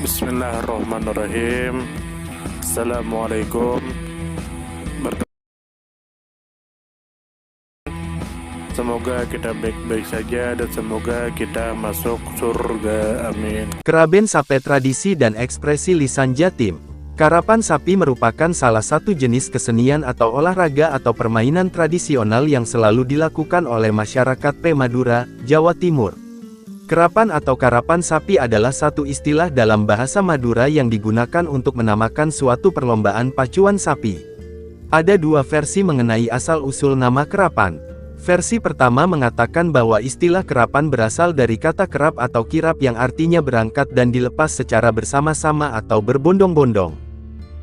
Bismillahirrahmanirrahim. Assalamualaikum. Semoga kita baik-baik saja dan semoga kita masuk surga. Amin. Keraben Sape tradisi dan ekspresi lisan Jatim. Karapan sapi merupakan salah satu jenis kesenian atau olahraga atau permainan tradisional yang selalu dilakukan oleh masyarakat P Madura, Jawa Timur. Kerapan atau karapan sapi adalah satu istilah dalam bahasa Madura yang digunakan untuk menamakan suatu perlombaan pacuan sapi. Ada dua versi mengenai asal-usul nama kerapan. Versi pertama mengatakan bahwa istilah kerapan berasal dari kata kerap atau kirap yang artinya berangkat dan dilepas secara bersama-sama atau berbondong-bondong.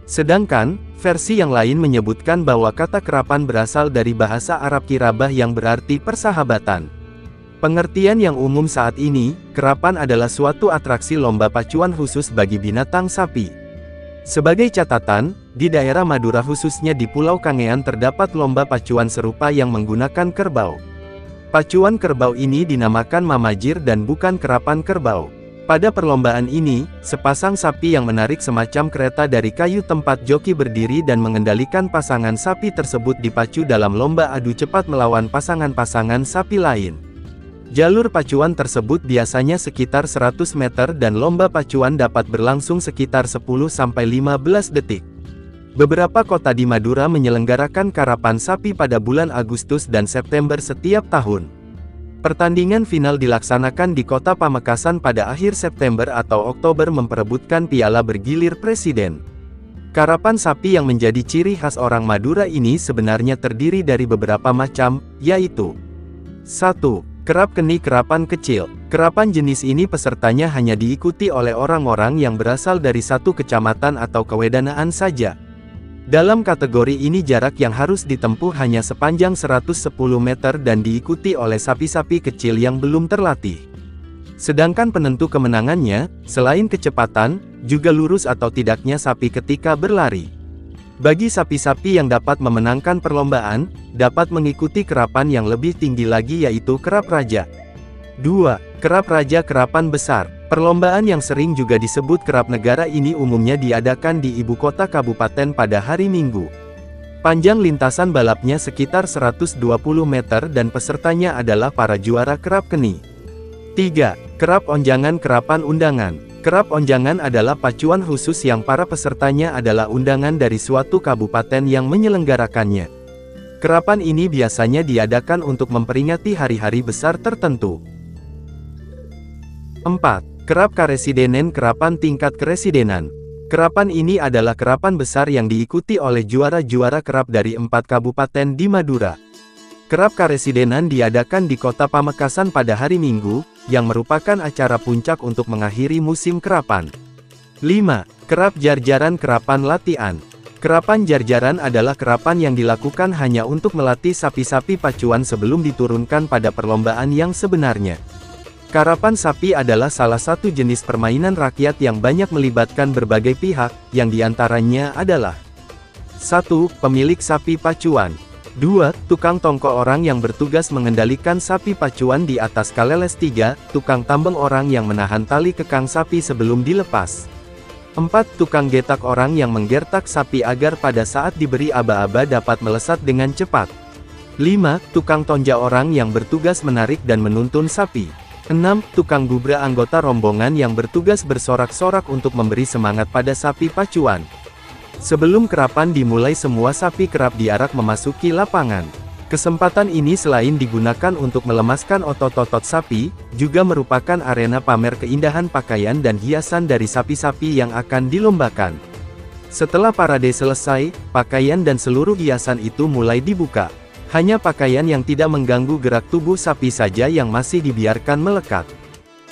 Sedangkan, versi yang lain menyebutkan bahwa kata kerapan berasal dari bahasa Arab kirabah yang berarti persahabatan. Pengertian yang umum saat ini, kerapan adalah suatu atraksi lomba pacuan khusus bagi binatang sapi. Sebagai catatan, di daerah Madura khususnya di Pulau Kangean terdapat lomba pacuan serupa yang menggunakan kerbau. Pacuan kerbau ini dinamakan mamajir dan bukan kerapan kerbau. Pada perlombaan ini, sepasang sapi yang menarik semacam kereta dari kayu tempat joki berdiri dan mengendalikan pasangan sapi tersebut dipacu dalam lomba adu cepat melawan pasangan-pasangan sapi lain. Jalur pacuan tersebut biasanya sekitar 100 meter dan lomba pacuan dapat berlangsung sekitar 10-15 detik. Beberapa kota di Madura menyelenggarakan karapan sapi pada bulan Agustus dan September setiap tahun. Pertandingan final dilaksanakan di kota Pamekasan pada akhir September atau Oktober memperebutkan piala bergilir presiden. Karapan sapi yang menjadi ciri khas orang Madura ini sebenarnya terdiri dari beberapa macam, yaitu 1. Kerap keni kerapan kecil. Kerapan jenis ini pesertanya hanya diikuti oleh orang-orang yang berasal dari satu kecamatan atau kewedanaan saja. Dalam kategori ini jarak yang harus ditempuh hanya sepanjang 110 meter dan diikuti oleh sapi-sapi kecil yang belum terlatih. Sedangkan penentu kemenangannya, selain kecepatan, juga lurus atau tidaknya sapi ketika berlari. Bagi sapi-sapi yang dapat memenangkan perlombaan, dapat mengikuti kerapan yang lebih tinggi lagi yaitu kerap raja. 2. Kerap raja kerapan besar. Perlombaan yang sering juga disebut kerap negara ini umumnya diadakan di ibu kota kabupaten pada hari Minggu. Panjang lintasan balapnya sekitar 120 meter dan pesertanya adalah para juara kerap keni. 3. Kerap onjangan kerapan undangan. Kerap onjangan adalah pacuan khusus yang para pesertanya adalah undangan dari suatu kabupaten yang menyelenggarakannya. Kerapan ini biasanya diadakan untuk memperingati hari-hari besar tertentu. 4. Kerap karesidenen kerapan tingkat keresidenan. Kerapan ini adalah kerapan besar yang diikuti oleh juara-juara kerap dari 4 kabupaten di Madura. Kerap karesidenan diadakan di kota Pamekasan pada hari Minggu, yang merupakan acara puncak untuk mengakhiri musim kerapan. 5. Kerap jarjaran kerapan latihan. Kerapan jarjaran adalah kerapan yang dilakukan hanya untuk melatih sapi-sapi pacuan sebelum diturunkan pada perlombaan yang sebenarnya. Karapan sapi adalah salah satu jenis permainan rakyat yang banyak melibatkan berbagai pihak, yang diantaranya adalah 1. Pemilik sapi pacuan. 2. Tukang tongko orang yang bertugas mengendalikan sapi pacuan di atas kaleles. 3. Tukang tambeng orang yang menahan tali kekang sapi sebelum dilepas. 4. Tukang getak orang yang menggertak sapi agar pada saat diberi aba-aba dapat melesat dengan cepat. 5. Tukang tonja orang yang bertugas menarik dan menuntun sapi. 6. Tukang gubra anggota rombongan yang bertugas bersorak-sorak untuk memberi semangat pada sapi pacuan. Sebelum kerapan dimulai semua sapi kerap diarak memasuki lapangan. Kesempatan ini selain digunakan untuk melemaskan otot-otot sapi, juga merupakan arena pamer keindahan pakaian dan hiasan dari sapi-sapi yang akan dilombakan. Setelah parade selesai, pakaian dan seluruh hiasan itu mulai dibuka. Hanya pakaian yang tidak mengganggu gerak tubuh sapi saja yang masih dibiarkan melekat.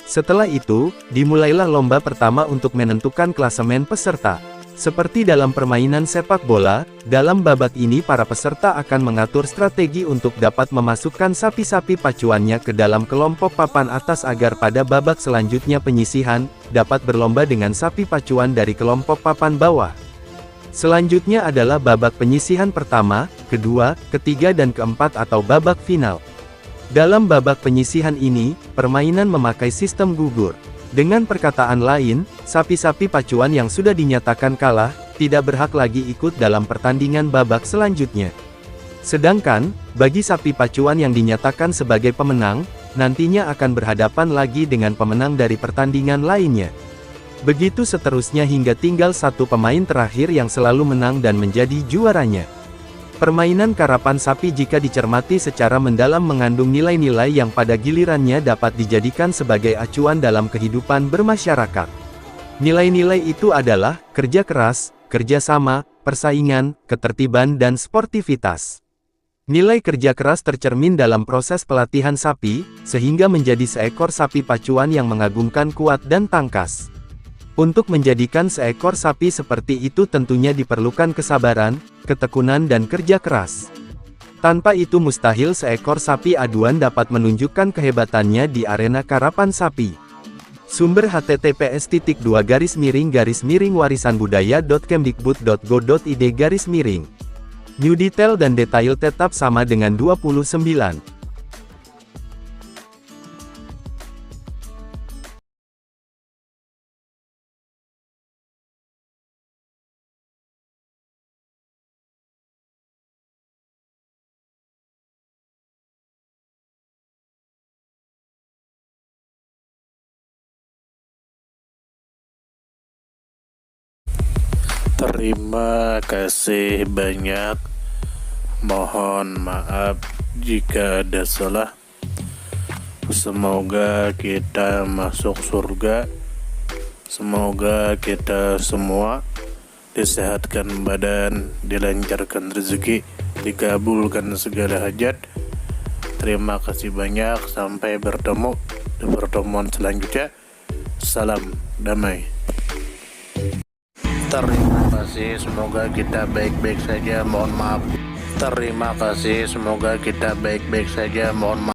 Setelah itu, dimulailah lomba pertama untuk menentukan klasemen peserta. Seperti dalam permainan sepak bola, dalam babak ini para peserta akan mengatur strategi untuk dapat memasukkan sapi-sapi pacuannya ke dalam kelompok papan atas agar pada babak selanjutnya penyisihan, dapat berlomba dengan sapi pacuan dari kelompok papan bawah. Selanjutnya adalah babak penyisihan pertama, kedua, ketiga dan keempat atau babak final. Dalam babak penyisihan ini, permainan memakai sistem gugur. Dengan perkataan lain, sapi-sapi pacuan yang sudah dinyatakan kalah, tidak berhak lagi ikut dalam pertandingan babak selanjutnya. Sedangkan, bagi sapi pacuan yang dinyatakan sebagai pemenang, nantinya akan berhadapan lagi dengan pemenang dari pertandingan lainnya. Begitu seterusnya hingga tinggal satu pemain terakhir yang selalu menang dan menjadi juaranya. Permainan karapan sapi jika dicermati secara mendalam mengandung nilai-nilai yang pada gilirannya dapat dijadikan sebagai acuan dalam kehidupan bermasyarakat. Nilai-nilai itu adalah kerja keras, kerjasama, persaingan, ketertiban dan sportivitas. Nilai kerja keras tercermin dalam proses pelatihan sapi, sehingga menjadi seekor sapi pacuan yang mengagumkan kuat dan tangkas. Untuk menjadikan seekor sapi seperti itu tentunya diperlukan kesabaran, ketekunan dan kerja keras. Tanpa itu mustahil seekor sapi aduan dapat menunjukkan kehebatannya di arena karapan sapi. Sumber https://warisanbudaya.kemdikbud.go.id/. New detail dan detail tetap sama dengan 29. Terima kasih banyak. Mohon maaf jika ada salah. Semoga kita masuk surga. Semoga kita semua disehatkan badan, dilancarkan rezeki, dikabulkan segala hajat. Terima kasih banyak. Sampai bertemu di pertemuan selanjutnya. Salam damai. Terima kasih, semoga kita baik-baik saja. Mohon maaf. Terima kasih, semoga kita baik-baik saja. Mohon maaf.